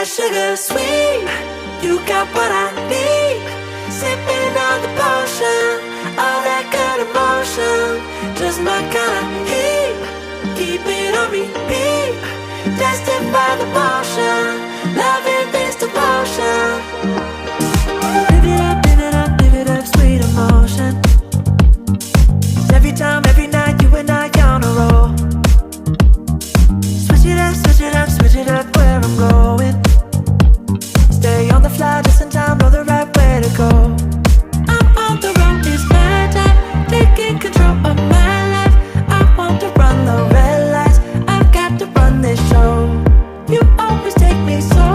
that sugar sweet. You got what I need. Sipping on the potion, all that good emotion, just my kind of heat. Keep it on repeat, tested by the motion, loving this devotion. Live it up, live it up, live it up, sweet emotion. Every time, every night, you and I on a roll. Switch it up, switch it up, switch it up where I'm going. Stay on the fly just in time, know the right way to go. I'm on the road, it's my time, taking control of my life. I want to run the red lights, I've got to run this show. You always take me so